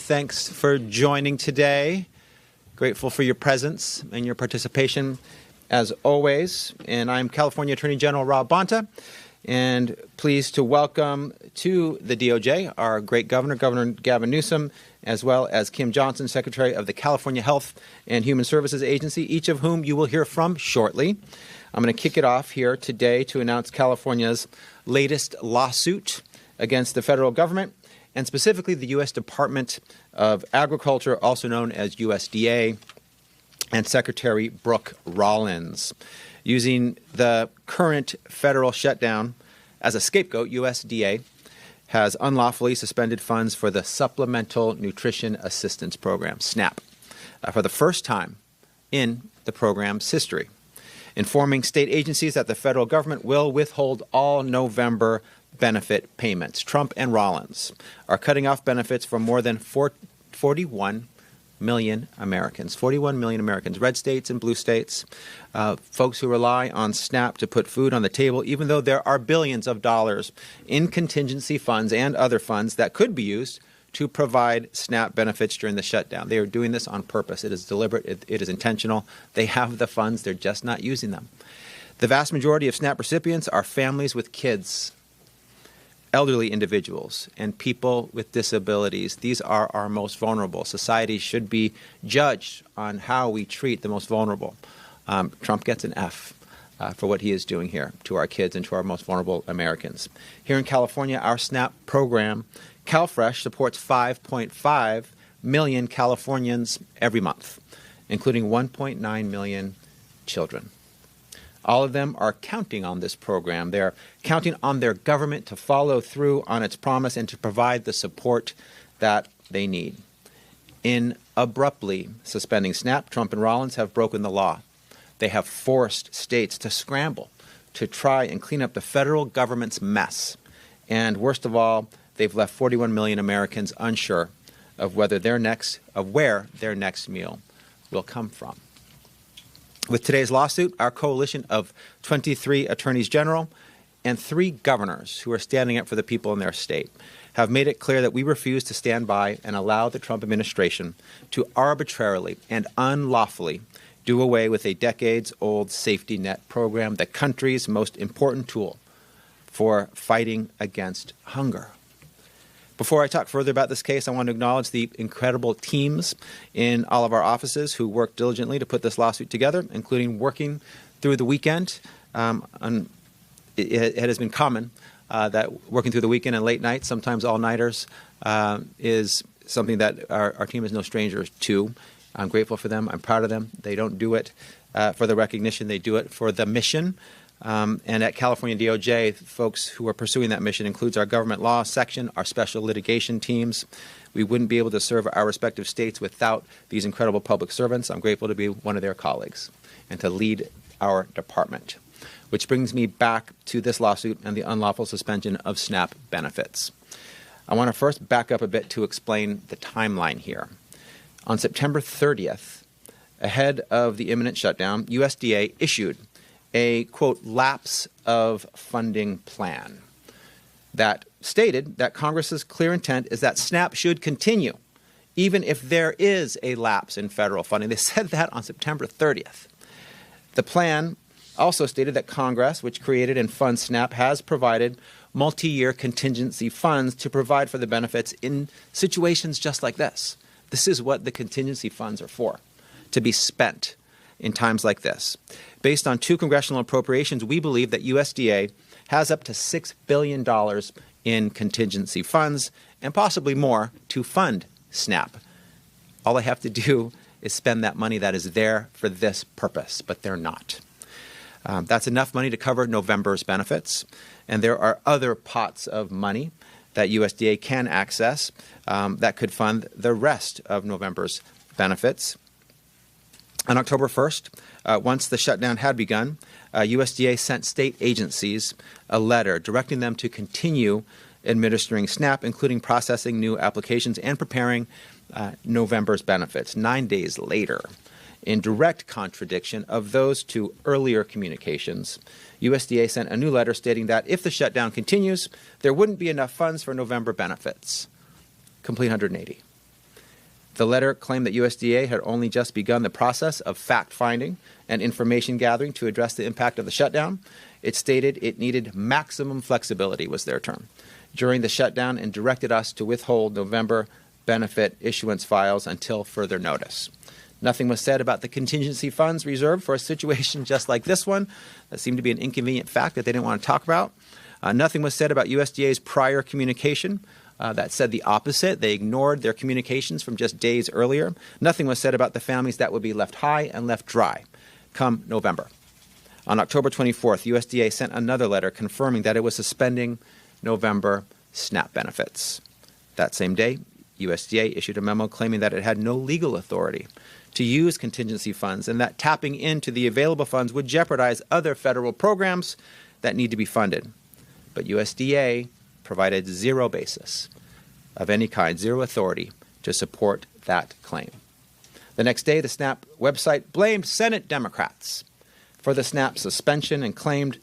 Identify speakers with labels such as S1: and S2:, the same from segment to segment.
S1: Thanks for joining today. Grateful for your presence and your participation as always. And I'm California Attorney General Rob Bonta, and pleased to welcome to the DOJ our great Governor Gavin Newsom, as well as Kim Johnson, Secretary of the California Health and Human Services Agency, each of whom you will hear from shortly. I'm going to kick it off here today to announce California's latest lawsuit against the federal government, and specifically the U.S. Department of Agriculture, also known as USDA, and Secretary Brooke Rollins. Using the current federal shutdown as a scapegoat, USDA has unlawfully suspended funds for the Supplemental Nutrition Assistance Program, SNAP, for the first time in the program's history, informing state agencies that the federal government will withhold all November benefit payments. Trump and Rollins are cutting off benefits for more than 41 million Americans. 41 million Americans, red states and blue states, folks who rely on SNAP to put food on the table, even though there are billions of dollars in contingency funds and other funds that could be used to provide SNAP benefits during the shutdown. They are doing this on purpose. It is deliberate. It is intentional. They have the funds. They're just not using them. The vast majority of SNAP recipients are families with kids, elderly individuals, and people with disabilities. These are our most vulnerable. Society should be judged on how we treat the most vulnerable. Trump gets an F for what he is doing here to our kids and to our most vulnerable Americans. Here in California, our SNAP program, CalFresh, supports 5.5 million Californians every month, including 1.9 million children. All of them are counting on this program. They're counting on their government to follow through on its promise and to provide the support that they need. In abruptly suspending SNAP, Trump and Rollins have broken the law. They have forced states to scramble to try and clean up the federal government's mess. And worst of all, they've left 41 million Americans unsure of where their next meal will come from. With today's lawsuit, our coalition of 23 attorneys general and 3 governors who are standing up for the people in their state have made it clear that we refuse to stand by and allow the Trump administration to arbitrarily and unlawfully do away with a decades-old safety net program, the country's most important tool for fighting against hunger. Before I talk further about this case, I want to acknowledge the incredible teams in all of our offices who worked diligently to put this lawsuit together, including working through the weekend. It has been common that working through the weekend and late nights, sometimes all-nighters, is something that our team is no stranger to. I'm grateful for them. I'm proud of them. They don't do it for the recognition. They do it for the mission. And at California DOJ, folks who are pursuing that mission includes our government law section, our special litigation teams. We wouldn't be able to serve our respective states without these incredible public servants. I'm grateful to be one of their colleagues and to lead our department. Which brings me back to this lawsuit and the unlawful suspension of SNAP benefits. I want to first back up a bit to explain the timeline here. On September 30th, ahead of the imminent shutdown, USDA issued a, quote, lapse of funding plan that stated that Congress's clear intent is that SNAP should continue, even if there is a lapse in federal funding. They said that on September 30th. The plan also stated that Congress, which created and funds SNAP, has provided multi-year contingency funds to provide for the benefits in situations just like this. This is what the contingency funds are for, to be spent in times like this. Based on 2 congressional appropriations, we believe that USDA has up to $6 billion in contingency funds and possibly more to fund SNAP. All they have to do is spend that money that is there for this purpose, but they're not. That's enough money to cover November's benefits, and there are other pots of money that USDA can access that could fund the rest of November's benefits. On October 1st, once the shutdown had begun, USDA sent state agencies a letter directing them to continue administering SNAP, including processing new applications and preparing November's benefits. 9 days later, in direct contradiction of those 2 earlier communications, USDA sent a new letter stating that if the shutdown continues, there wouldn't be enough funds for November benefits. Complete 180. The letter claimed that USDA had only just begun the process of fact-finding and information gathering to address the impact of the shutdown. It stated it needed maximum flexibility, was their term, during the shutdown, and directed us to withhold November benefit issuance files until further notice. Nothing was said about the contingency funds reserved for a situation just like this one. That seemed to be an inconvenient fact that they didn't want to talk about. Nothing was said about USDA's prior communication that said the opposite. They ignored their communications from just days earlier. Nothing was said about the families that would be left high and left dry come November. On October 24th, USDA sent another letter confirming that it was suspending November SNAP benefits. That same day, USDA issued a memo claiming that it had no legal authority to use contingency funds and that tapping into the available funds would jeopardize other federal programs that need to be funded. But USDA provided zero basis of any kind, zero authority to support that claim. The next day, the SNAP website blamed Senate Democrats for the SNAP suspension and claimed,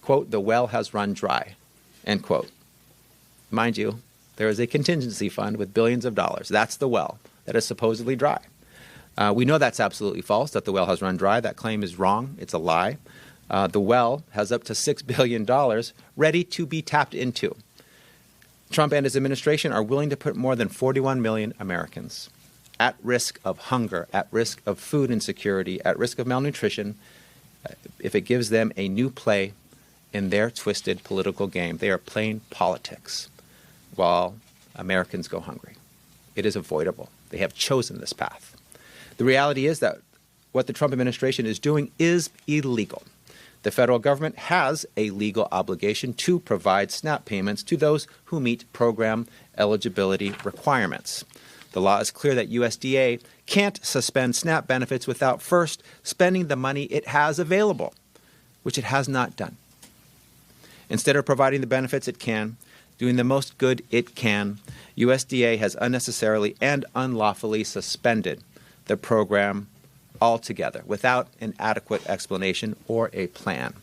S1: quote, the well has run dry, end quote. Mind you, there is a contingency fund with billions of dollars. That's the well that is supposedly dry. We know that's absolutely false, that the well has run dry. That claim is wrong. It's a lie. The well has up to $6 billion ready to be tapped into. Trump and his administration are willing to put more than 41 million Americans at risk of hunger, at risk of food insecurity, at risk of malnutrition, if it gives them a new play in their twisted political game. They are playing politics while Americans go hungry. It is avoidable. They have chosen this path. The reality is that what the Trump administration is doing is illegal. The federal government has a legal obligation to provide SNAP payments to those who meet program eligibility requirements. The law is clear that USDA can't suspend SNAP benefits without first spending the money it has available, which it has not done. Instead of providing the benefits it can, doing the most good it can, USDA has unnecessarily and unlawfully suspended the program altogether without an adequate explanation or a plan.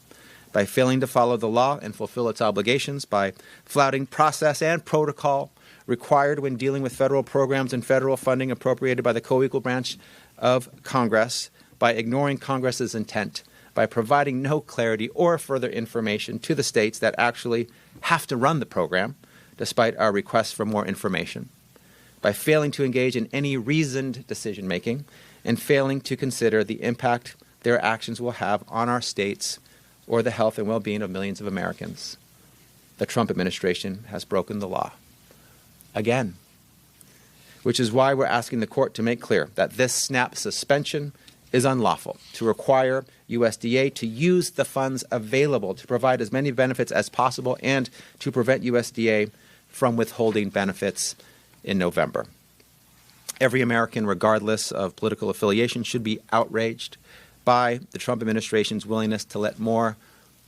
S1: By failing to follow the law and fulfill its obligations, by flouting process and protocol required when dealing with federal programs and federal funding appropriated by the co-equal branch of Congress, by ignoring Congress's intent, by providing no clarity or further information to the states that actually have to run the program, despite our requests for more information, by failing to engage in any reasoned decision-making, and failing to consider the impact their actions will have on our states or the health and well-being of millions of Americans. The Trump administration has broken the law again, which is why we're asking the court to make clear that this SNAP suspension is unlawful, to require USDA to use the funds available to provide as many benefits as possible and to prevent USDA from withholding benefits in November. Every American, regardless of political affiliation, should be outraged by the Trump administration's willingness to let more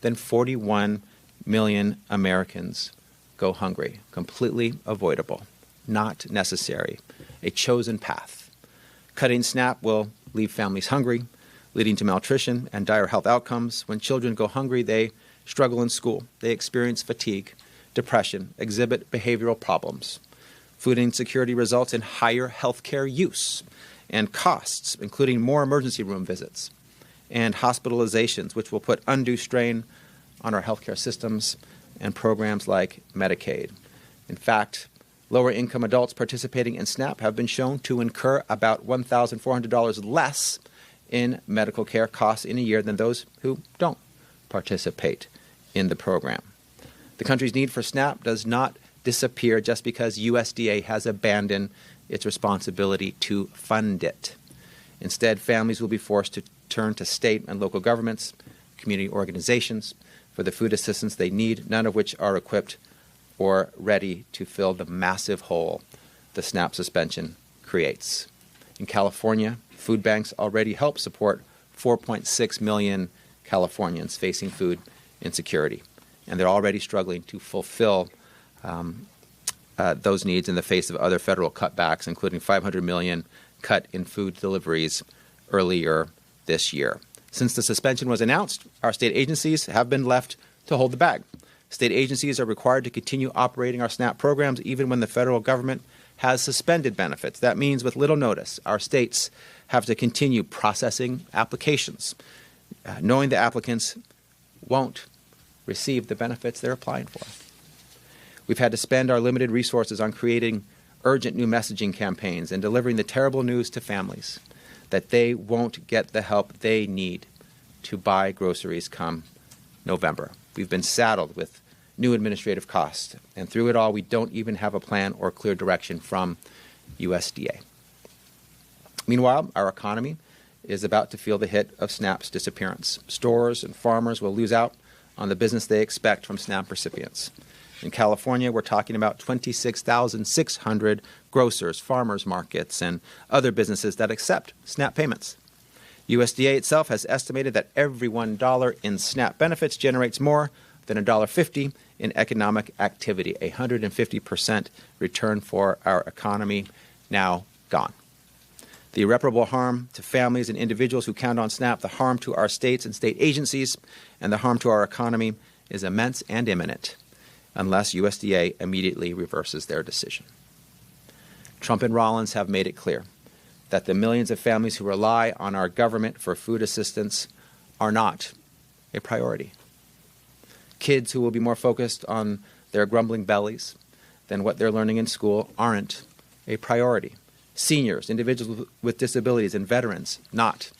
S1: than 41 million Americans go hungry. Completely avoidable, not necessary, a chosen path. Cutting SNAP will leave families hungry, leading to malnutrition and dire health outcomes. When children go hungry, they struggle in school. They experience fatigue, depression, exhibit behavioral problems. Food insecurity results in higher health care use and costs, including more emergency room visits and hospitalizations, which will put undue strain on our healthcare systems and programs like Medicaid. In fact, lower-income adults participating in SNAP have been shown to incur about $1,400 less in medical care costs in a year than those who don't participate in the program. The country's need for SNAP does not disappear just because USDA has abandoned its responsibility to fund it. Instead, families will be forced to turn to state and local governments, community organizations for the food assistance they need, none of which are equipped or ready to fill the massive hole the SNAP suspension creates. In California, food banks already help support 4.6 million Californians facing food insecurity, and they're already struggling to fulfill those needs in the face of other federal cutbacks, including $500 million cut in food deliveries earlier this year. Since the suspension was announced, our state agencies have been left to hold the bag. State agencies are required to continue operating our SNAP programs even when the federal government has suspended benefits. That means with little notice, our states have to continue processing applications, knowing the applicants won't receive the benefits they're applying for. We've had to spend our limited resources on creating urgent new messaging campaigns and delivering the terrible news to families that they won't get the help they need to buy groceries come November. We've been saddled with new administrative costs, and through it all, we don't even have a plan or clear direction from USDA. Meanwhile, our economy is about to feel the hit of SNAP's disappearance. Stores and farmers will lose out on the business they expect from SNAP recipients. In California, we're talking about 26,600 grocers, farmers markets, and other businesses that accept SNAP payments. USDA itself has estimated that every $1 in SNAP benefits generates more than $1.50 in economic activity, a 150% return for our economy now gone. The irreparable harm to families and individuals who count on SNAP, the harm to our states and state agencies, and the harm to our economy is immense and imminent unless USDA immediately reverses their decision. Trump and Rollins have made it clear that the millions of families who rely on our government for food assistance are not a priority. Kids who will be more focused on their grumbling bellies than what they're learning in school aren't a priority. Seniors, individuals with disabilities, and veterans, not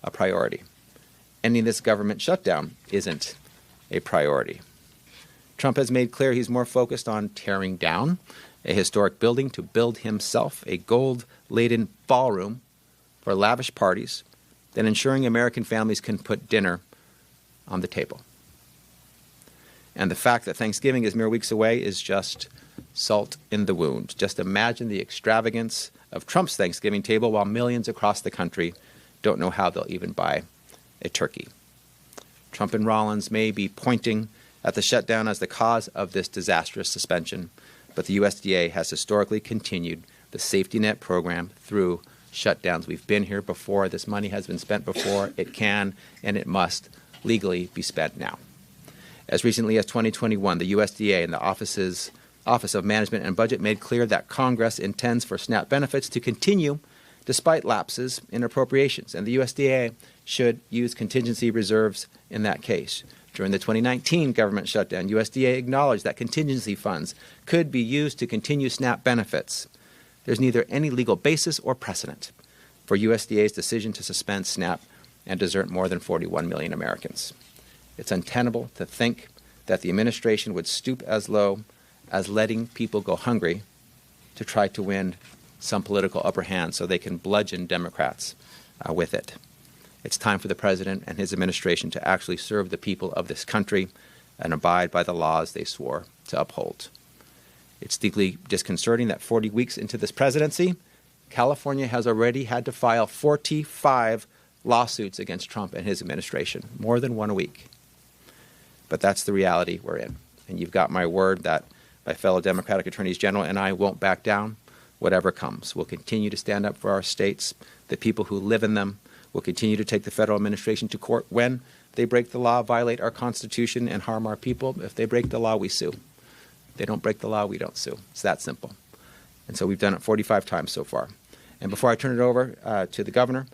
S1: a priority. Ending this government shutdown isn't a priority. Trump has made clear he's more focused on tearing down a historic building to build himself a gold-laden ballroom for lavish parties than ensuring American families can put dinner on the table. And the fact that Thanksgiving is mere weeks away is just salt in the wound. Just imagine the extravagance of Trump's Thanksgiving table while millions across the country don't know how they'll even buy a turkey. Trump and Rollins may be pointing at the shutdown as the cause of this disastrous suspension, but the USDA has historically continued the safety net program through shutdowns. We've been here before. This money has been spent before. It can and it must legally be spent now. As recently as 2021, the USDA and the Office of Management and Budget made clear that Congress intends for SNAP benefits to continue despite lapses in appropriations, and the USDA should use contingency reserves in that case. During the 2019 government shutdown, USDA acknowledged that contingency funds could be used to continue SNAP benefits. There's neither any legal basis or precedent for USDA's decision to suspend SNAP and desert more than 41 million Americans. It's untenable to think that the administration would stoop as low as letting people go hungry to try to win some political upper hand so they can bludgeon Democrats with it. It's time for the president and his administration to actually serve the people of this country and abide by the laws they swore to uphold. It's deeply disconcerting that 40 weeks into this presidency, California has already had to file 45 lawsuits against Trump and his administration, more than one a week. But that's the reality we're in. And you've got my word that my fellow Democratic attorneys general and I won't back down, whatever comes. We'll continue to stand up for our states, the people who live in them. We'll continue to take the federal administration to court when they break the law, violate our Constitution, and harm our people. If they break the law, we sue. If they don't break the law, we don't sue. It's that simple. And so we've done it 45 times so far. And before I turn it over to the governor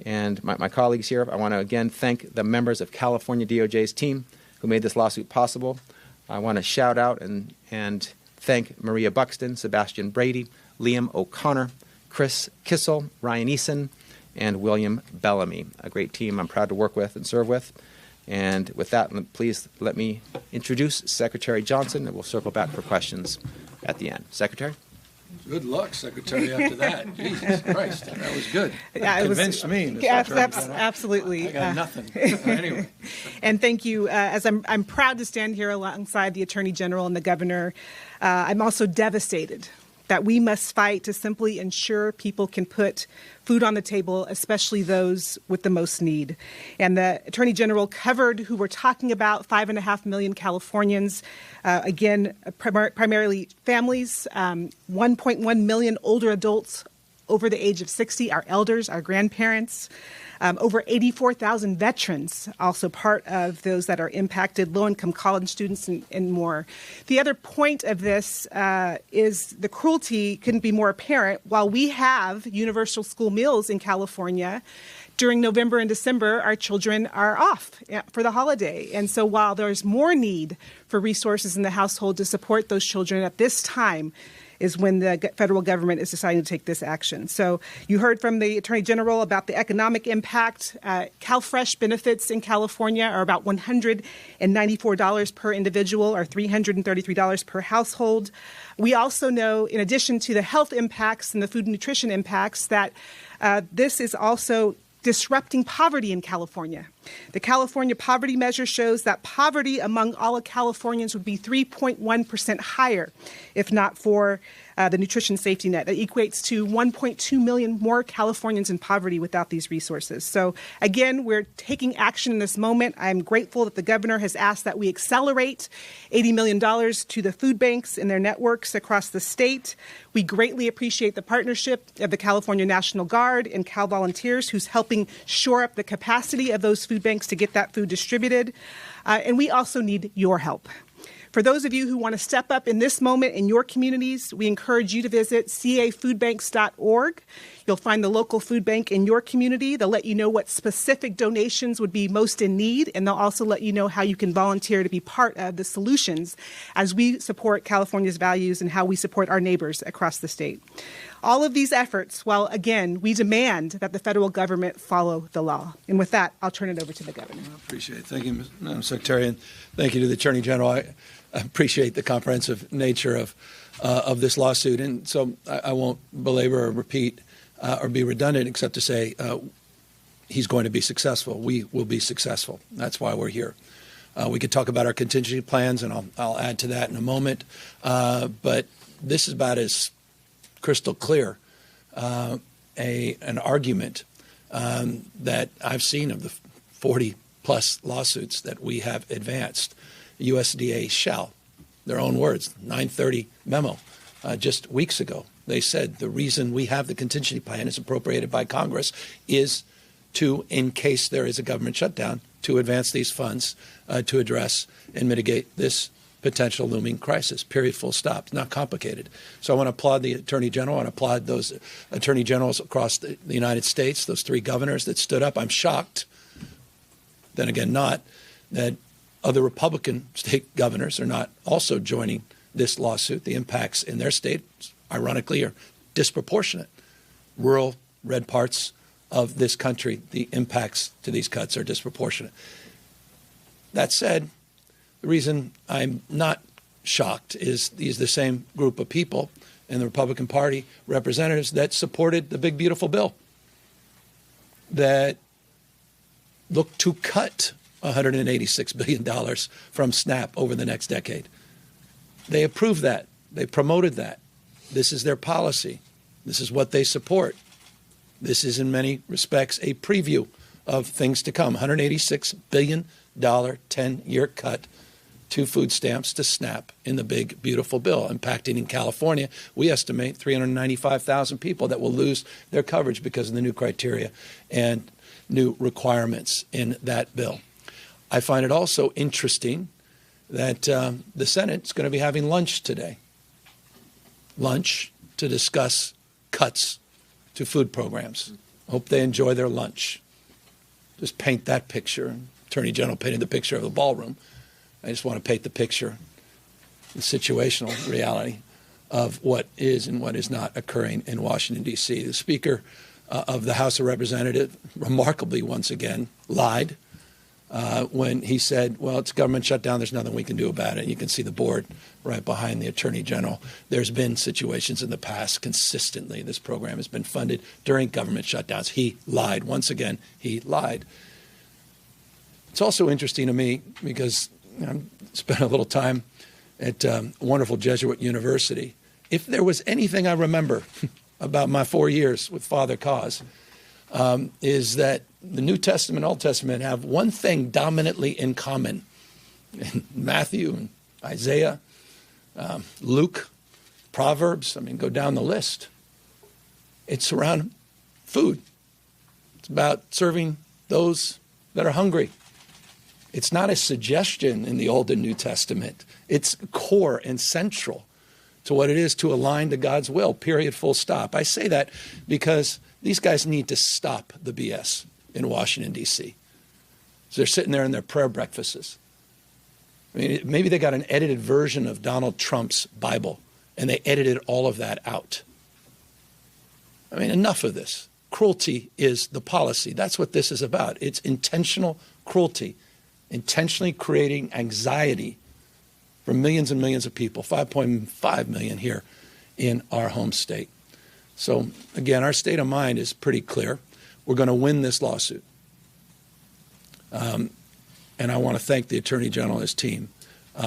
S1: and my colleagues here, I want to again thank the members of California DOJ's team who made this lawsuit possible. I want to shout out and thank Maria Buxton, Sebastian Brady, Liam O'Connor, Chris Kissel, Ryan Eason, and William Bellamy, a great team I'm proud to work with and serve with. And with that, please let me introduce Secretary Johnson, and we'll circle back for questions at the end. Secretary?
S2: Good luck, Secretary, after that. Jesus Christ, that was good.
S3: Yeah,
S2: Convinced me.
S3: Absolutely.
S2: I got nothing. Anyway.
S3: And thank you. As I'm proud to stand here alongside the Attorney General and the Governor, I'm also devastated that we must fight to simply ensure people can put food on the table, especially those with the most need. And the Attorney General covered who we're talking about, 5.5 million Californians, primarily families, 1.1 million older adults, over the age of 60, our elders, our grandparents. Over 84,000 veterans, also part of those that are impacted, low-income college students, and more. The other point of this is the cruelty couldn't be more apparent. While we have universal school meals in California, during November and December, our children are off for the holiday. And so while there's more need for resources in the household to support those children at this time, is when the federal government is deciding to take this action. So you heard from the Attorney General about the economic impact. CalFresh benefits in California are about $194 per individual or $333 per household. We also know, in addition to the health impacts and the food and nutrition impacts, that this is also disrupting poverty in California. The California poverty measure shows that poverty among all of Californians would be 3.1% higher if not for the nutrition safety net. That equates to 1.2 million more Californians in poverty without these resources. So again, we're taking action in this moment. I'm grateful that the governor has asked that we accelerate $80 million to the food banks and their networks across the state. We greatly appreciate the partnership of the California National Guard and Cal Volunteers, who's helping shore up the capacity of those food banks to get that food distributed. And we also need your help. For those of you who want to step up in this moment in your communities, we encourage you to visit cafoodbanks.org. You'll find the local food bank in your community. They'll let you know what specific donations would be most in need, and they'll also let you know how you can volunteer to be part of the solutions as we support California's values and how we support our neighbors across the state. All of these efforts, while, again, we demand that the federal government follow the law. And with that, I'll turn it over to the governor.
S2: I appreciate it. Thank you, Madam Secretary, and thank you to the Attorney General. I appreciate the comprehensive nature of this lawsuit, and so I won't belabor or repeat or be redundant except to say he's going to be successful. We will be successful. That's why we're here. We could talk about our contingency plans, and I'll add to that in a moment, but this is about as crystal clear an argument that I've seen of the 40-plus lawsuits that we have advanced. USDA shall, their own words, 930 memo just weeks ago. They said the reason we have the contingency plan is appropriated by Congress is to, in case there is a government shutdown, to advance these funds to address and mitigate this potential looming crisis, period, full stop. It's not complicated. So I want to applaud the Attorney General and applaud those Attorney Generals across the United States, those three governors that stood up. I'm shocked, then again not, that other Republican state governors are not also joining this lawsuit. The impacts in their states, ironically, are disproportionate. Rural, red parts of this country, the impacts to these cuts are disproportionate. That said, the reason I'm not shocked is these are the same group of people in the Republican Party, representatives that supported the big, beautiful bill that looked to cut $186 billion from SNAP over the next decade. They approved that. They promoted that. This is their policy. This is what they support. This is, in many respects, a preview of things to come. $186 billion 10-year cut to food stamps to SNAP in the big, beautiful bill, impacting in California. We estimate 395,000 people that will lose their coverage because of the new criteria and new requirements in that bill. I find it also interesting that the Senate's going to be having lunch today. Lunch to discuss cuts to food programs. Hope they enjoy their lunch. Just paint that picture. Attorney General painted the picture of the ballroom. I just want to paint the picture, the situational reality of what is and what is not occurring in Washington, D.C. The Speaker of the House of Representatives remarkably once again lied when he said, well, it's a government shutdown. There's nothing we can do about it. You can see the board right behind the Attorney General. There's been situations in the past consistently. This program has been funded during government shutdowns. He lied. Once again, he lied. It's also interesting to me because I spent a little time at a wonderful Jesuit university. If there was anything I remember about my 4 years with Father Cause, is that the New Testament and Old Testament have one thing dominantly in common. In Matthew and Isaiah, Luke, Proverbs, go down the list. It's around food. It's about serving those that are hungry. It's not a suggestion in the Old and New Testament. It's core and central to what it is to align to God's will, period, full stop. I say that because these guys need to stop the BS in Washington, D.C. So they're sitting there in their prayer breakfasts. I mean, maybe they got an edited version of Donald Trump's Bible, and they edited all of that out. I mean, enough of this. Cruelty is the policy. That's what this is about. It's intentional cruelty, intentionally creating anxiety for millions and millions of people, 5.5 million here in our home state. So, again, our state of mind is pretty clear. We're going to win this lawsuit. And I want to thank the Attorney General and his team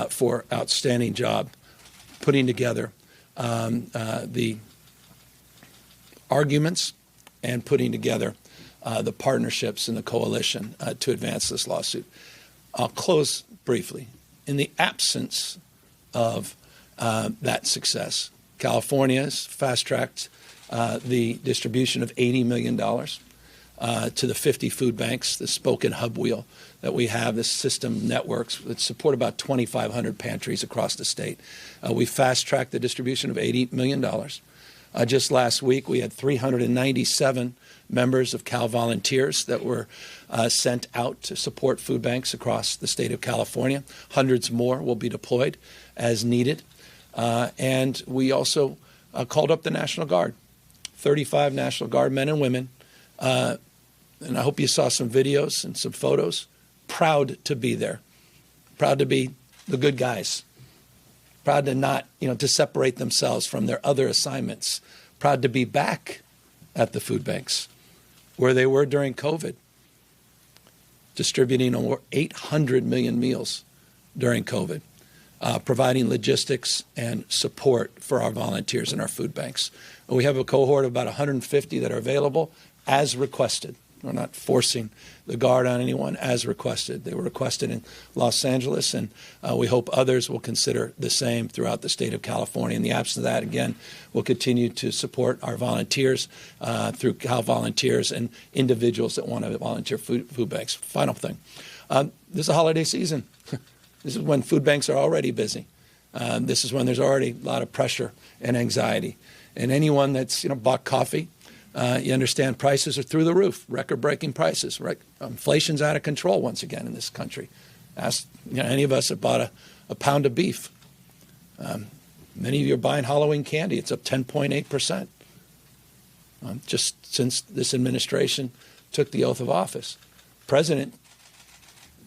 S2: for outstanding job putting together the arguments and putting together the partnerships and the coalition to advance this lawsuit. I'll close briefly. In the absence of that success, California has fast-tracked the distribution of $80 million to the 50 food banks, the spoken hub wheel that we have, this system networks that support about 2,500 pantries across the state. We fast-tracked the distribution of $80 million. Just last week, we had 397 members of Cal Volunteers that were sent out to support food banks across the state of California. Hundreds more will be deployed as needed. And we also called up the National Guard, 35 National Guard men and women. And I hope you saw some videos and some photos. Proud to be there. Proud to be the good guys. Proud to not, to separate themselves from their other assignments. Proud to be back at the food banks where they were during COVID, distributing over 800 million meals during COVID, providing logistics and support for our volunteers in our food banks. We have a cohort of about 150 that are available as requested. We're not forcing the Guard on anyone, as requested. They were requested in Los Angeles, and we hope others will consider the same throughout the state of California. In the absence of that, again, we'll continue to support our volunteers through Cal Volunteers and individuals that want to volunteer food banks. Final thing. This is a holiday season. This is when food banks are already busy. This is when there's already a lot of pressure and anxiety. And anyone that's bought coffee, you understand prices are through the roof, record-breaking prices. Right? Inflation's out of control once again in this country. Ask any of us that bought a pound of beef. Many of you are buying Halloween candy. It's up 10.8%. Just since this administration took the oath of office. President,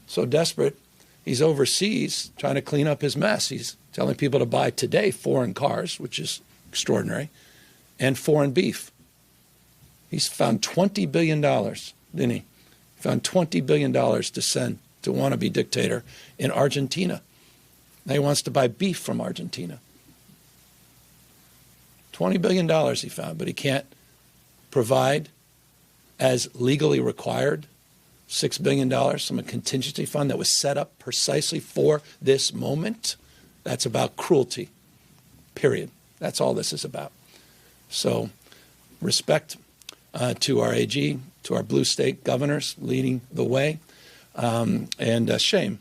S2: so desperate, he's overseas trying to clean up his mess. He's telling people to buy today foreign cars, which is extraordinary, and foreign beef. He's found $20 billion, didn't he? He found $20 billion to send to wannabe dictator in Argentina. Now he wants to buy beef from Argentina. $20 billion he found, but he can't provide as legally required $6 billion from a contingency fund that was set up precisely for this moment. That's about cruelty, period. That's all this is about. So respect to our AG, to our blue state governors leading the way, and shame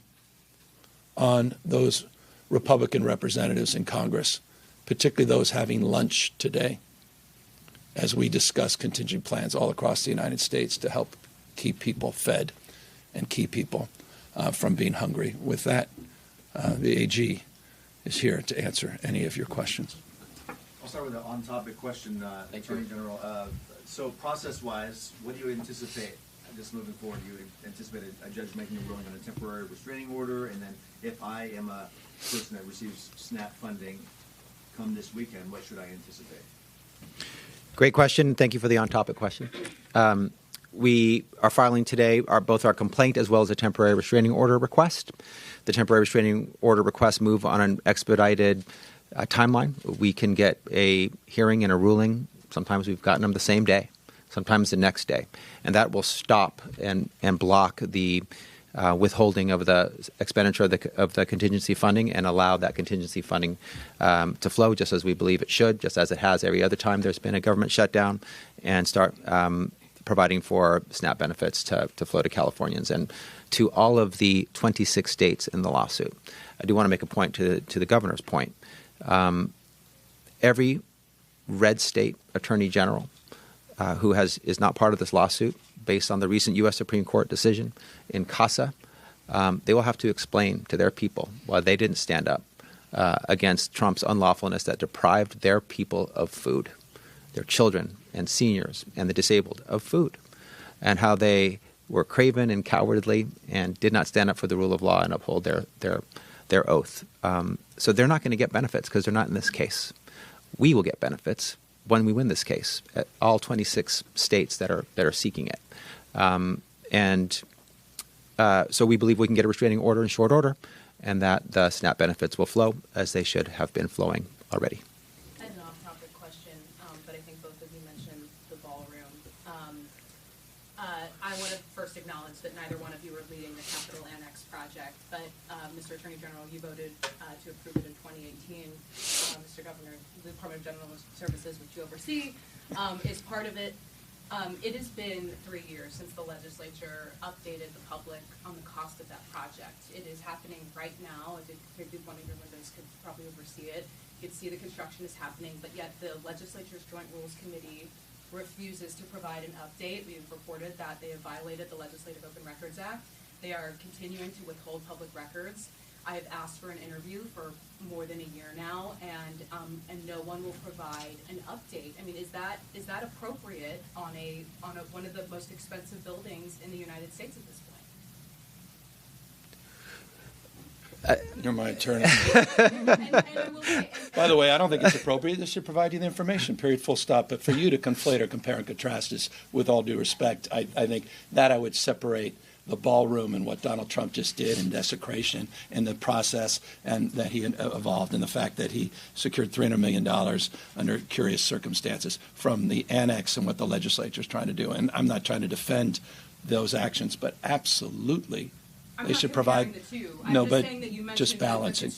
S2: on those Republican representatives in Congress, particularly those having lunch today, as we discuss contingent plans all across the United States to help keep people fed and keep people from being hungry. With that, the AG is here to answer any of your questions.
S4: I'll start with an on-topic question, Attorney General. So process-wise, what do you anticipate, just moving forward? Do you anticipate a judge making a ruling on a temporary restraining order? And then if I am a person that receives SNAP funding come this weekend, what should I anticipate?
S1: Great question. Thank you for the on-topic question. We are filing today both our complaint as well as a temporary restraining order request. The temporary restraining order requests move on an expedited timeline. We can get a hearing and a ruling. Sometimes we've gotten them the same day, sometimes the next day. And that will stop and block the withholding of the expenditure of the contingency funding and allow that contingency funding to flow just as we believe it should, just as it has every other time there's been a government shutdown, and start providing for SNAP benefits to flow to Californians and to all of the 26 states in the lawsuit. I do want to make a point to the governor's point. Every red state attorney general who is not part of this lawsuit, based on the recent U.S. Supreme Court decision in CASA, they will have to explain to their people why they didn't stand up against Trump's unlawfulness that deprived their people of food, their children and seniors and the disabled of food, and how they were craven and cowardly and did not stand up for the rule of law and uphold their oath. So they're not going to get benefits because they're not in this case. We will get benefits when we win this case at all 26 states that are seeking it. So we believe we can get a restraining order in short order, and that the SNAP benefits will flow as they should have been flowing already.
S5: An off-topic question, but I think both of you mentioned the ballroom. I want to first acknowledge that neither one of you are leading the Capitol Annex project, but Mr. Attorney General, you voted to approve it in 2018. Mr. Governor, the Department of General Services, which you oversee, is part of it. It has been 3 years since the legislature updated the public on the cost of that project. It is happening right now. Maybe one of your windows could probably oversee it. You could see the construction is happening, but yet the legislature's Joint Rules Committee refuses to provide an update. We've reported that they have violated the Legislative Open Records Act. They are continuing to withhold public records. I have asked for an interview for more than a year now, and no one will provide an update. I mean, is that appropriate on one of the most expensive buildings in the United States at this point?
S2: You're my attorney.
S5: And I will say,
S2: By the way, I don't think it's appropriate. They should provide you the information, period, full stop. But for you to conflate or compare and contrast is, with all due respect, I think that I would separate the ballroom and what Donald Trump just did in desecration and the process and that he evolved and the fact that he secured $300 million under curious circumstances from the annex and what the legislature is trying to do. And I'm not trying to defend those actions, but absolutely
S5: I'm
S2: they
S5: not
S2: should
S5: comparing
S2: provide.
S5: the two. I'm
S2: No,
S5: just
S2: but
S5: saying that you mentioned
S2: just balancing.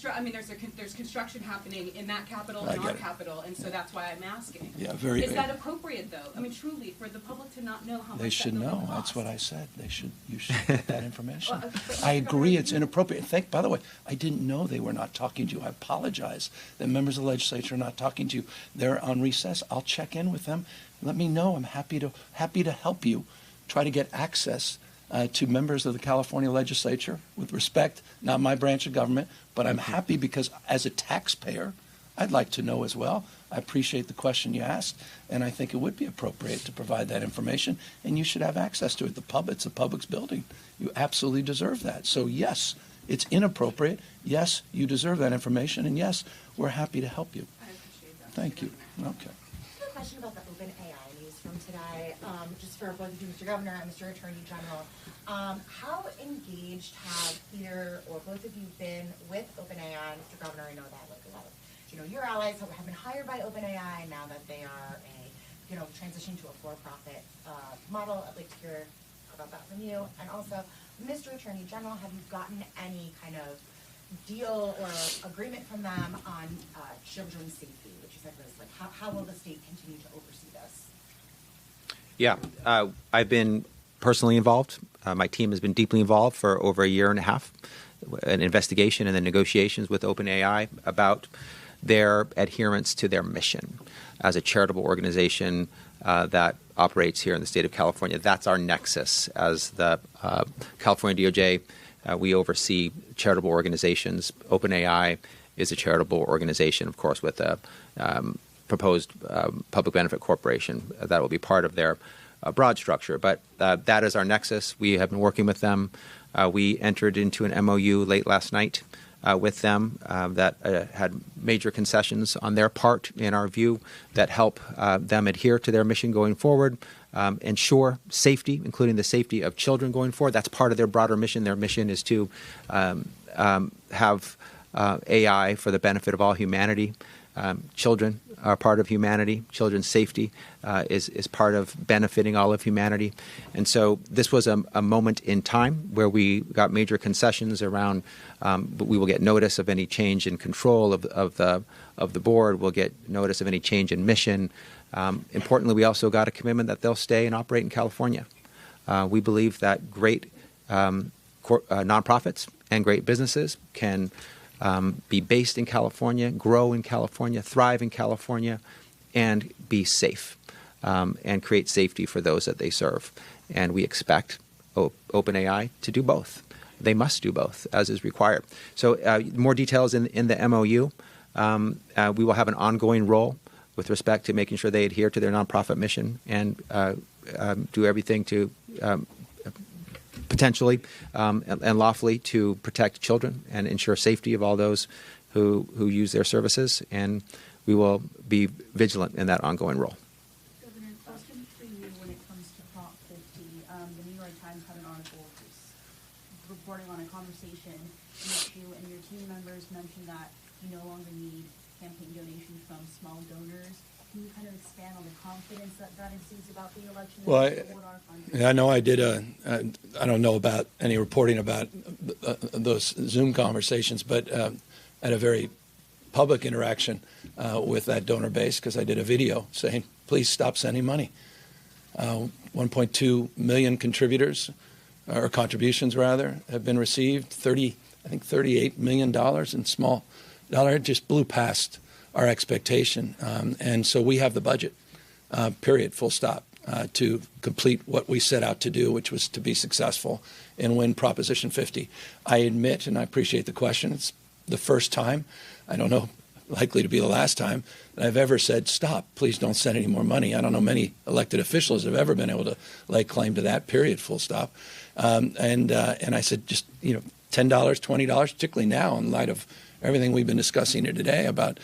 S5: There's construction happening in that capital
S2: I
S5: and
S2: get
S5: our
S2: it.
S5: capital, and so that's why I'm asking.
S2: Yeah, very.
S5: Is that appropriate, though? I mean, truly, for the public to not know how much
S2: They should
S5: that building
S2: know. That's
S5: cost?
S2: what I said. You should get that information.
S5: Well, but
S2: I
S5: Mr.
S2: agree
S5: Governor,
S2: it's inappropriate. By the way, I didn't know they were not talking to you. I apologize that members of the legislature are not talking to you. They're on recess. I'll check in with them. Let me know. I'm happy to help you try to get access to members of the California legislature, with respect, not my branch of government, but I'm happy because as a taxpayer, I'd like to know as well. I appreciate the question you asked, and I think it would be appropriate to provide that information, and you should have access to it. It's a public's building. You absolutely deserve that. So yes, it's inappropriate. Yes, you deserve that information, and yes, we're happy to help you.
S5: I appreciate that.
S2: Thank
S5: Mr.
S2: you.
S5: Governor.
S2: Okay.
S6: I have a question about the OpenAI news from today, just for both of you, Mr. Governor and Mr. Attorney General. How engaged have either or both of you been with OpenAI? Mr. Governor, I know that like a lot of your allies have been hired by OpenAI now that they are transitioning to a for-profit model. I'd like to hear about that from you. And also, Mr. Attorney General, have you gotten any kind of deal or agreement from them on children's safety, which you said was like, how will the state continue to oversee this?
S1: Yeah, I've been personally involved. My team has been deeply involved for over a year and a half, an investigation and the negotiations with OpenAI about their adherence to their mission as a charitable organization that operates here in the state of California. That's our nexus. As the California DOJ, we oversee charitable organizations. OpenAI is a charitable organization, of course, with a proposed public benefit corporation that will be part of their broad structure. But that is our nexus. We have been working with them. We entered into an MOU late last night with them that had major concessions on their part, in our view, that help them adhere to their mission going forward, ensure safety, including the safety of children going forward. That's part of their broader mission. Their mission is to have AI for the benefit of all humanity. Children are part of humanity. Children's safety is part of benefiting all of humanity. And so this was a moment in time where we got major concessions around, we will get notice of any change in control of the board. We'll get notice of any change in mission. Importantly, we also got a commitment that they'll stay and operate in California. We believe that great nonprofits and great businesses can be based in California, grow in California, thrive in California, and be safe and create safety for those that they serve. And we expect OpenAI to do both. They must do both, as is required. So more details in the MOU. We will have an ongoing role with respect to making sure they adhere to their nonprofit mission and do everything to potentially and lawfully to protect children and ensure safety of all those who use their services. And we will be vigilant in that ongoing role.
S7: Governor, question for you when it comes to Prop 50. The New York Times had an article reporting on a conversation in which you and your team members mentioned that you no longer need campaign donations from small donors. Can you kind of expand on the confidence that exudes about the election?
S2: Well, I know I did I don't know about any reporting about those Zoom conversations, but I had a very public interaction with that donor base because I did a video saying, please stop sending money. 1.2 million contributors, or contributions rather, have been received. $38 million in small dollar. It just blew past our expectation. And so we have the budget, period, full stop, to complete what we set out to do, which was to be successful and win Proposition 50. I admit, and I appreciate the question, it's the first time, I don't know, likely to be the last time, that I've ever said, stop, please don't send any more money. I don't know many elected officials have ever been able to lay claim to that, period, full stop. And I said, just, $10, $20, particularly now in light of everything we've been discussing here today about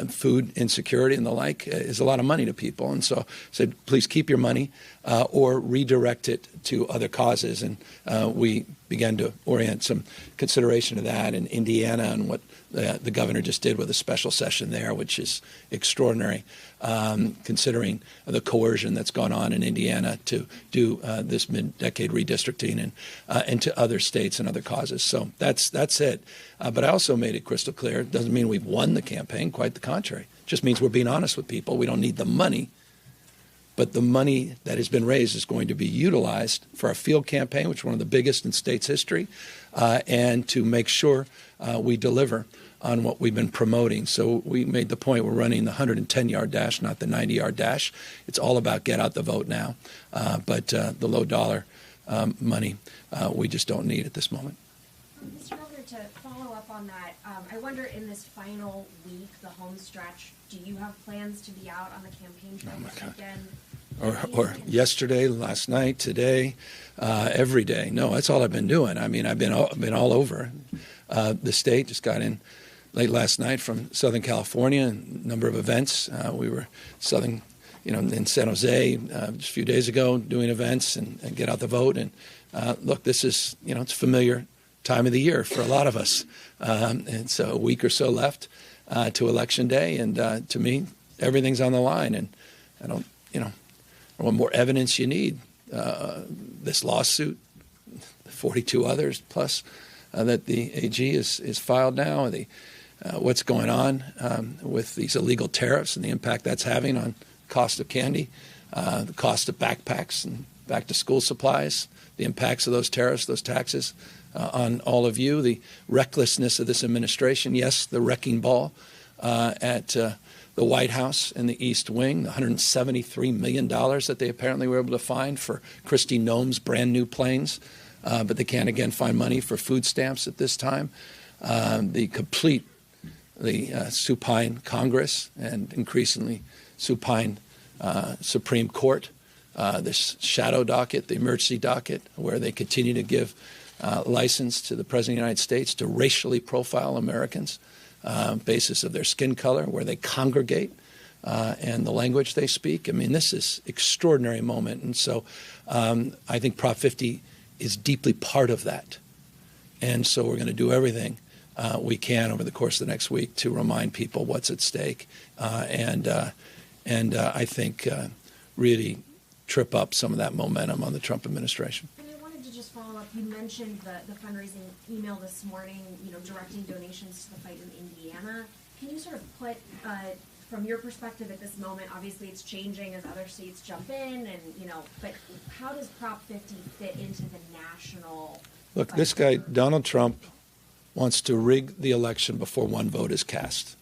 S2: food insecurity and the like, is a lot of money to people. And so I said, please keep your money or redirect it to other causes. And we began to orient some consideration to that in Indiana and what the governor just did with a special session there, which is extraordinary, considering the coercion that's gone on in Indiana to do this mid-decade redistricting and to other states and other causes. So that's it. But I also made it crystal clear. It doesn't mean we've won the campaign. Quite the contrary. It just means we're being honest with people. We don't need the money. But the money that has been raised is going to be utilized for our field campaign, which is one of the biggest in state's history, and to make sure we deliver on what we've been promoting. So we made the point we're running the 110-yard dash, not the 90-yard dash. It's all about get out the vote now. But the low dollar money we just don't need at this moment.
S8: Mr. Governor, to follow up on that, I wonder in this final week, the home stretch, do you have plans to be out on the campaign trail this weekend?
S2: Or yesterday, last night, today, every day. No, that's all I've been doing. I mean, I've been all over the state. Just got in late last night from Southern California, a number of events. We were in San Jose just a few days ago doing events and get out the vote. And look, this is, it's a familiar time of the year for a lot of us. And so a week or so left to Election Day. And to me, everything's on the line. And I don't, what more evidence you need? This lawsuit, 42 others plus that the AG is filed now, what's going on with these illegal tariffs and the impact that's having on cost of candy, the cost of backpacks and back-to-school supplies, the impacts of those tariffs, those taxes on all of you, the recklessness of this administration, yes, the wrecking ball at the White House and the East Wing, the $173 million that they apparently were able to find for Kristi Noem's brand new planes, but they can't again find money for food stamps at this time. The supine Congress and increasingly supine Supreme Court, this shadow docket, the emergency docket, where they continue to give license to the President of the United States to racially profile Americans basis of their skin color, where they congregate, and the language they speak. I mean, this is an extraordinary moment. And so I think Prop 50 is deeply part of that. And so we're going to do everything we can over the course of the next week to remind people what's at stake, and I think really trip up some of that momentum on the Trump administration.
S8: And I wanted to just follow up. You mentioned the fundraising email this morning, directing donations to the fight in Indiana. Can you sort of put, from your perspective at this moment, obviously it's changing as other states jump in, and but how does Prop 50 fit into the national?
S2: Look, this guy, Donald Trump, wants to rig the election before one vote is cast.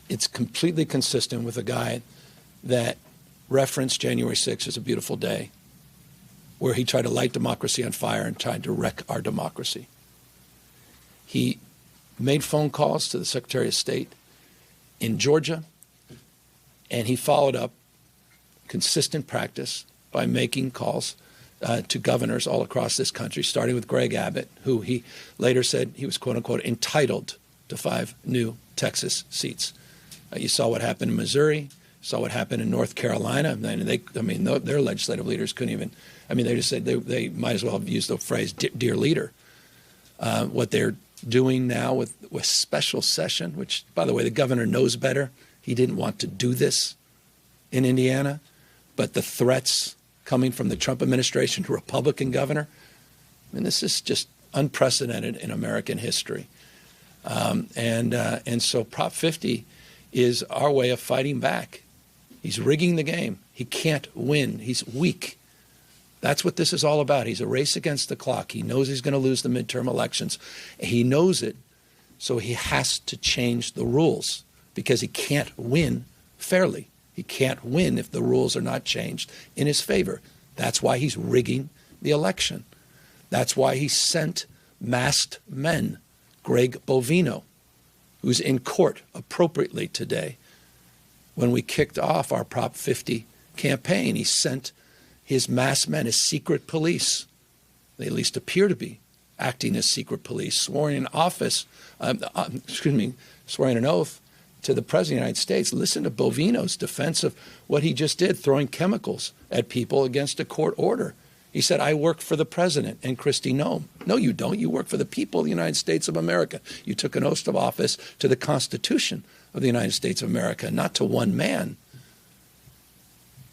S2: It's completely consistent with a guy that referenced January 6th as a beautiful day, where he tried to light democracy on fire and tried to wreck our democracy. He made phone calls to the Secretary of State in Georgia, and he followed up consistent practice by making calls to governors all across this country, starting with Greg Abbott, who he later said he was, quote unquote, entitled to 5 new Texas seats. You saw what happened in Missouri, saw what happened in North Carolina. Their legislative leaders couldn't even, they just said they might as well have used the phrase, dear leader. What they're doing now with special session, which, by the way, the governor knows better. He didn't want to do this in Indiana, but the threats coming from the Trump administration to Republican governor, this is just unprecedented in American history. And so Prop 50 is our way of fighting back. He's rigging the game. He can't win. He's weak. That's what this is all about. He's a race against the clock. He knows he's going to lose the midterm elections. He knows it, so he has to change the rules because he can't win fairly. He can't win if the rules are not changed in his favor. That's why he's rigging the election. That's why he sent masked men, Greg Bovino, who's in court appropriately today. When we kicked off our Prop 50 campaign, he sent his masked men as secret police. They at least appear to be acting as secret police, sworn in office, swearing an oath to the President of the United States. Listen to Bovino's defense of what he just did, throwing chemicals at people against a court order. He said, I work for the President and Kristi Noem. No, you don't. You work for the people of the United States of America. You took an oath of office to the Constitution of the United States of America, not to one man.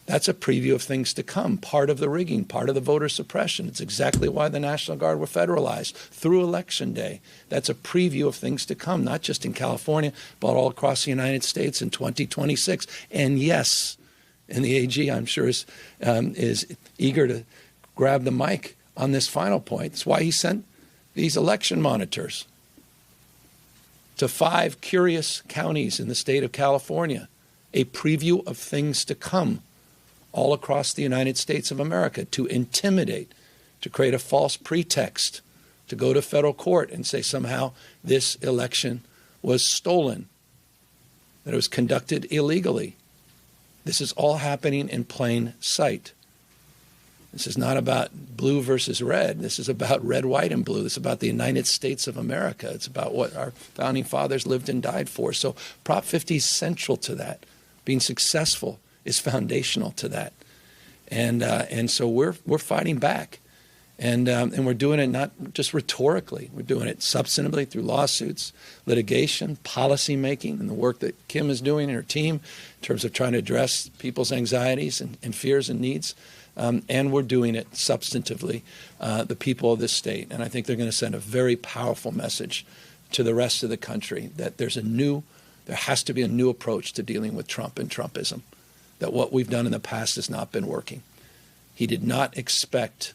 S2: That's a preview of things to come, part of the rigging, part of the voter suppression. It's exactly why the National Guard were federalized through Election Day. That's a preview of things to come, not just in California, but all across the United States in 2026. And yes, and the AG, I'm sure, is eager to grab the mic on this final point. That's why he sent these election monitors to 5 curious counties in the state of California, a preview of things to come all across the United States of America, to intimidate, to create a false pretext, to go to federal court and say somehow this election was stolen, that it was conducted illegally. This is all happening in plain sight. This is not about blue versus red. This is about red, white, and blue. This is about the United States of America. It's about what our founding fathers lived and died for. So Prop 50 is central to that. Being successful is foundational to that. And so we're fighting back. And we're doing it not just rhetorically. We're doing it substantively through lawsuits, litigation, policy making, and the work that Kim is doing and her team in terms of trying to address people's anxieties and fears and needs. And we're doing it substantively, the people of this state. And I think they're going to send a very powerful message to the rest of the country that there has to be a new approach to dealing with Trump and Trumpism, that what we've done in the past has not been working. He did not expect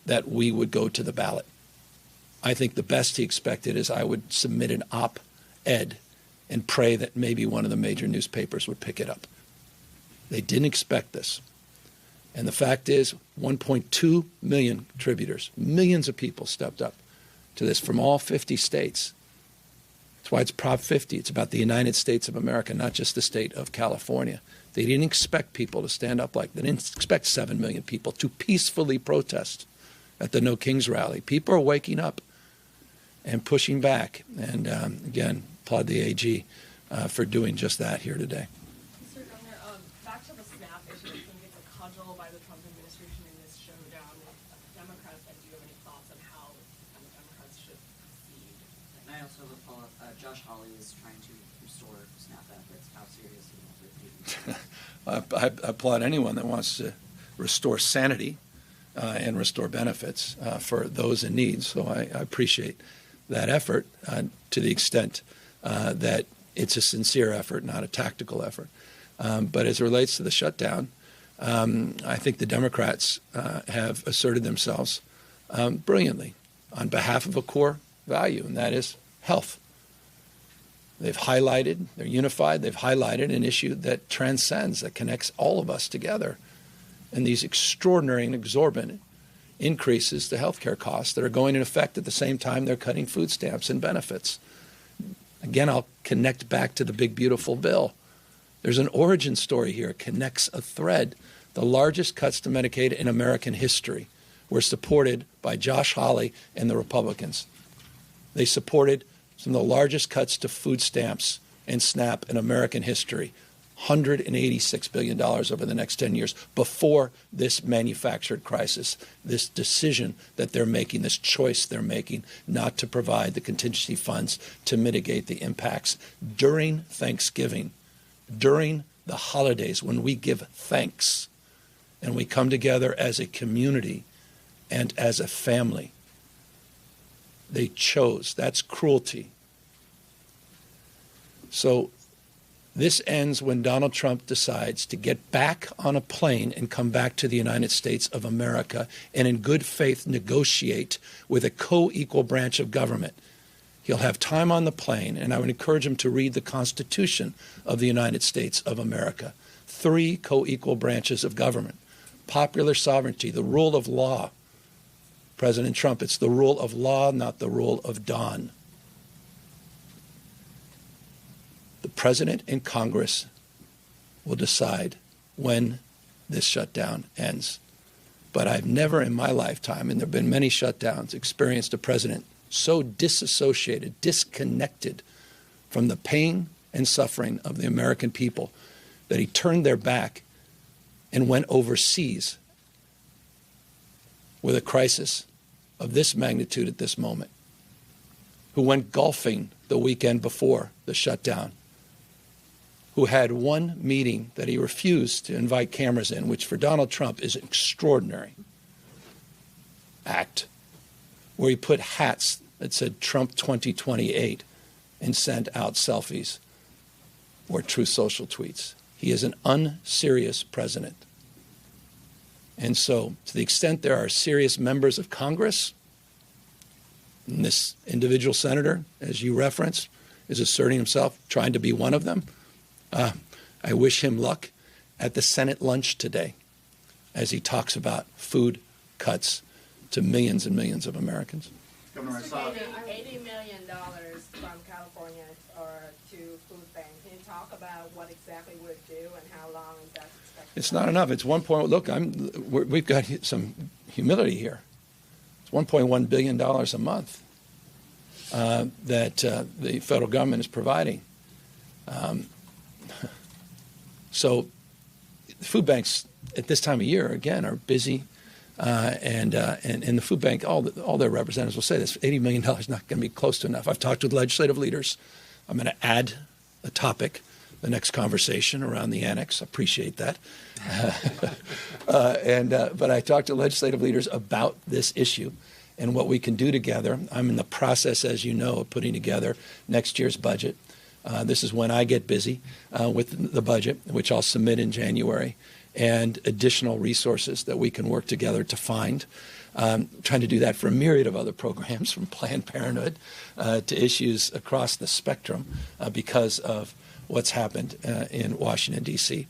S2: that we would go to the ballot. I think the best he expected is I would submit an op-ed and pray that maybe one of the major newspapers would pick it up. They didn't expect this. And the fact is 1.2 million contributors, millions of people stepped up to this from all 50 states. That's why it's Prop 50. It's about the United States of America, not just the state of California. They didn't expect people to stand up like that. They didn't expect 7 million people to peacefully protest at the No Kings rally. People are waking up and pushing back. And again, applaud the AG for doing just that here today.
S9: Mr. Governor, back to the SNAP issue, I think it's a cudgel by the Trump administration in this showdown with Democrats. And do you have any thoughts on how the Democrats should proceed
S10: And I also have a follow-up. Josh Hawley is trying to restore SNAP benefits. How serious is it?
S2: I applaud anyone that wants to restore sanity and restore benefits for those in need. So I appreciate that effort to the extent that it's a sincere effort, not a tactical effort. But as it relates to the shutdown, I think the Democrats have asserted themselves brilliantly on behalf of a core value, and that is health. They're unified, they've highlighted an issue that transcends, that connects all of us together. And these extraordinary and exorbitant increases to healthcare costs that are going into effect at the same time they're cutting food stamps and benefits. Again, I'll connect back to the big, beautiful bill. There's an origin story here. It connects a thread. The largest cuts to Medicaid in American history were supported by Josh Hawley and the Republicans. They supported some of the largest cuts to food stamps and SNAP in American history, $186 billion over the next 10 years before this manufactured crisis, this decision that they're making, this choice they're making not to provide the contingency funds to mitigate the impacts during Thanksgiving, during the holidays when we give thanks and we come together as a community and as a family. They chose. That's cruelty. So this ends when Donald Trump decides to get back on a plane and come back to the United States of America and in good faith negotiate with a co-equal branch of government. He'll have time on the plane, and I would encourage him to read the Constitution of the United States of America. 3 co-equal branches of government. Popular sovereignty, the rule of law. President Trump, it's the rule of law, not the rule of dawn. The President and Congress will decide when this shutdown ends. But I've never in my lifetime, and there have been many shutdowns, experienced a president so disassociated, disconnected from the pain and suffering of the American people that he turned their back and went overseas with a crisis of this magnitude at this moment, who went golfing the weekend before the shutdown, who had one meeting that he refused to invite cameras in, which for Donald Trump is an extraordinary act, where he put hats that said Trump 2028 and sent out selfies or Truth Social tweets. He is an unserious president. And so, to the extent there are serious members of Congress, and this individual senator, as you referenced, is asserting himself, trying to be one of them, I wish him luck at the Senate lunch today as he talks about food cuts to millions and millions of Americans.
S4: Governor, I saw
S11: $80 million from California to food bank. Can you talk about what exactly would it do and how long is that expected?
S2: It's not enough. It's 1 point. Look, we've got some humility here. It's $1.1 billion a month that the federal government is providing. So the food banks at this time of year, again, are busy. And the food bank, all their representatives will say this, $80 million is not going to be close to enough. I've talked with legislative leaders. I'm going to add a topic, the next conversation around the annex. Appreciate that. But I talked to legislative leaders about this issue and what we can do together. I'm in the process, as you know, of putting together next year's budget. This is when I get busy with the budget, which I'll submit in January, and additional resources that we can work together to find. Trying to do that for a myriad of other programs, from Planned Parenthood to issues across the spectrum because of what's happened in Washington, D.C.,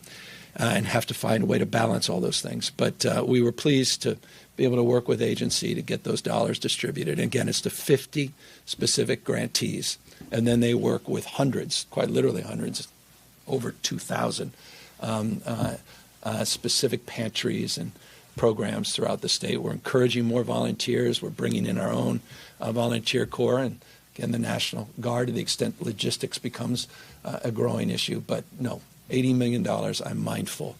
S2: and have to find a way to balance all those things. But we were pleased to be able to work with agency to get those dollars distributed. And again, it's to 50 specific grantees. And then they work with hundreds, quite literally hundreds, over 2,000 specific pantries and programs throughout the state. We're encouraging more volunteers. We're bringing in our own volunteer corps and, again, the National Guard to the extent logistics becomes a growing issue. But no, $80 million, I'm mindful,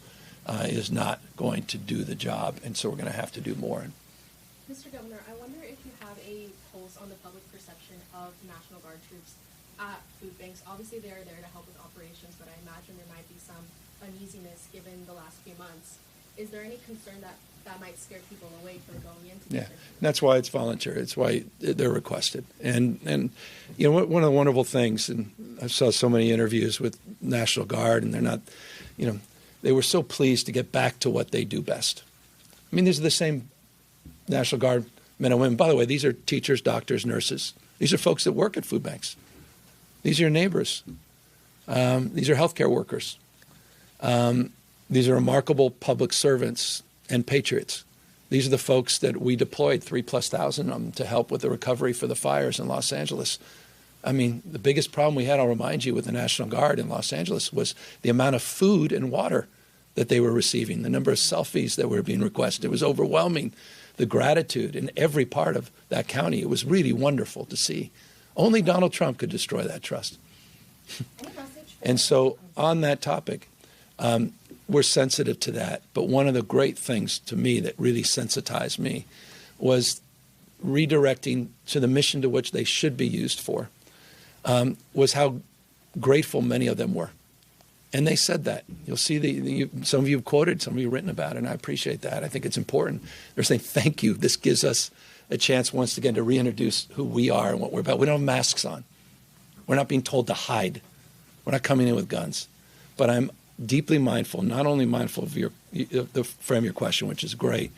S2: is not going to do the job. And so we're going to have to do more.
S9: Mr. Governor, I wonder if you have a pulse on the public perception of National Guard troops at food banks. Obviously, they're there to help with operations, but I imagine there might be some uneasiness given the last few months. Is there any concern that might scare people away from going into
S2: Yeah,
S9: this?
S2: that's why it's voluntary. It's why they're requested. And you know, one of the wonderful things, and I saw so many interviews with National Guard, and they're not, you know, they were so pleased to get back to what they do best. I mean, these are the same National Guard men and women. By the way, these are teachers, doctors, nurses. These are folks that work at food banks. These are your neighbors. These are healthcare workers. These are remarkable public servants and patriots. These are the folks that we deployed, 3,000+ of them, to help with the recovery for the fires in Los Angeles. I mean, the biggest problem we had, I'll remind you, with the National Guard in Los Angeles was the amount of food and water that they were receiving, the number of selfies that were being requested. It was overwhelming, the gratitude in every part of that county. It was really wonderful to see. Only Donald Trump could destroy that trust. And so on that topic, we're sensitive to that. But one of the great things to me that really sensitized me was redirecting to the mission to which they should be used for, was how grateful many of them were. And they said that. You'll see some of you have quoted, some of you have written about it, and I appreciate that. I think it's important. They're saying, thank you. This gives us a chance once again to reintroduce who we are and what we're about. We don't have masks on. We're not being told to hide. We're not coming in with guns. But I'm deeply mindful, not only mindful of the frame of your question, which is great.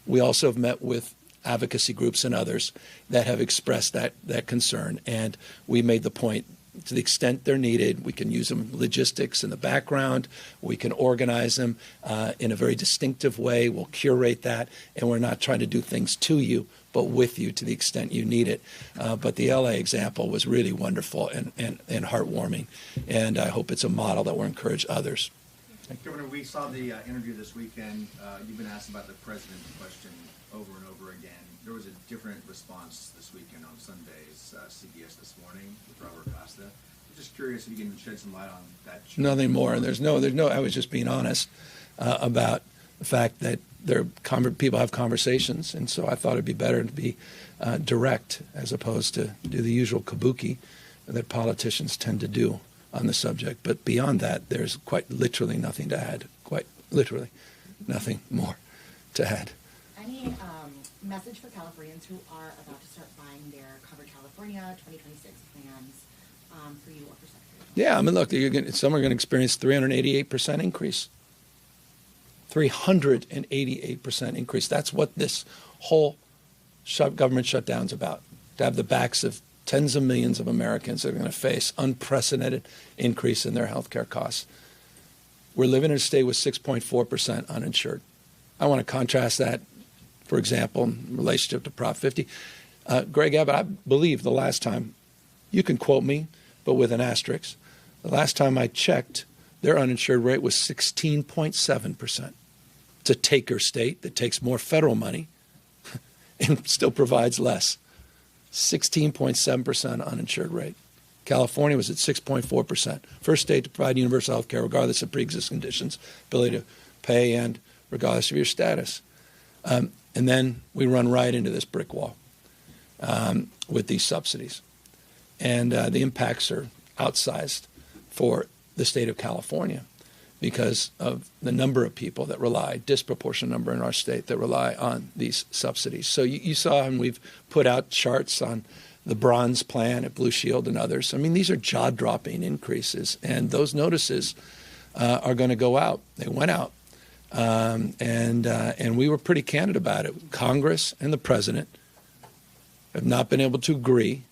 S2: We also have met with advocacy groups and others that have expressed that concern. And we made the point, to the extent they're needed, we can use them logistics in the background. We can organize them in a very distinctive way. We'll curate that. And we're not trying to do things to you, but with you to the extent you need it. But the LA example was really wonderful and heartwarming. And I hope it's a model that will encourage others.
S4: Governor, we saw the interview this weekend. You've been asked about the president's question over and over again. There was a different response this weekend on Sunday's CBS This Morning with Robert Costa. I'm just curious if you can shed some light on that.
S2: Nothing more. There's no. I was just being honest about the fact that people have conversations, and so I thought it'd be better to be direct as opposed to do the usual kabuki that politicians tend to do on the subject. But beyond that, there's quite literally nothing to add. Quite literally nothing more to add.
S6: Any message for Californians who are about to start buying their Cover California 2026 plans for you or for Secretary?
S2: Yeah, I mean, look, some are going to experience 388% increase. 388% increase. That's what this whole government shutdown's about. To have the backs of tens of millions of Americans that are going to face unprecedented increase in their health care costs. We're living in a state with 6.4% uninsured. I want to contrast that, for example, in relationship to Prop 50. Greg Abbott, I believe the last time, you can quote me, but with an asterisk, the last time I checked, their uninsured rate was 16.7%. It's a taker state that takes more federal money and still provides less. 16.7% uninsured rate. California was at 6.4%. First state to provide universal health care regardless of pre-existing conditions, ability to pay, and regardless of your status. And then we run right into this brick wall with these subsidies. And the impacts are outsized for the state of California because of the number of people that rely, disproportionate number in our state that rely on these subsidies. So you saw, and we've put out charts on the Bronze Plan at Blue Shield and others. I mean, these are jaw-dropping increases, and those notices are going to go out. They went out, and we were pretty candid about it. Congress and the president have not been able to agree,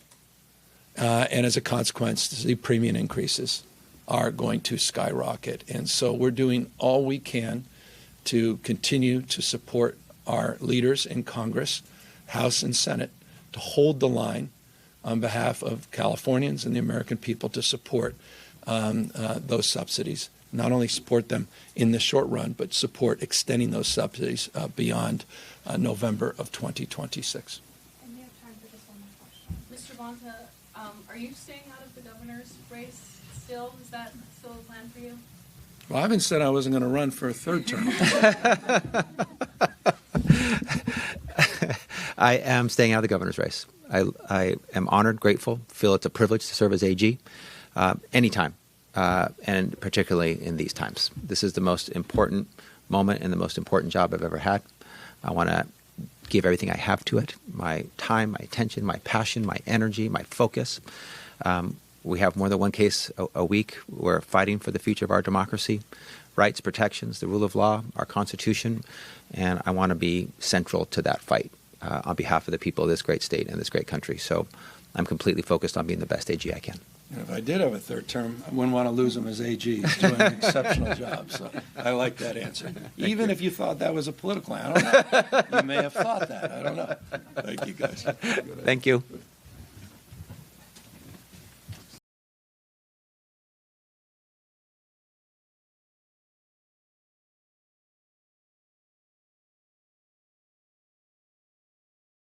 S2: and as a consequence, the premium increases are going to skyrocket. And so we're doing all we can to continue to support our leaders in Congress, House and Senate, to hold the line on behalf of Californians and the American people to support those subsidies. Not only support them in the short run, but support extending those subsidies beyond November of 2026.
S7: And we have time for just one more question.
S5: Mr. Bonta, are you staying out of the governor's race still? Is that still a plan for you?
S2: Well, I haven't said I wasn't going to run for a third term.
S1: I am staying out of the governor's race. I am honored, grateful, feel it's a privilege to serve as AG anytime, and particularly in these times. This is the most important moment and the most important job I've ever had. I want to give everything I have to it, my time, my attention, my passion, my energy, my focus. We have more than one case a week. We're fighting for the future of our democracy, rights, protections, the rule of law, our Constitution, and I want to be central to that fight on behalf of the people of this great state and this great country. So I'm completely focused on being the best AG I can.
S2: And if I did have a third term, I wouldn't want to lose him as AG. He's doing an exceptional job. So I like that answer. Even if you thought that was a political, I don't know. You may have thought that. I don't know. Thank you, guys.
S1: Thank you.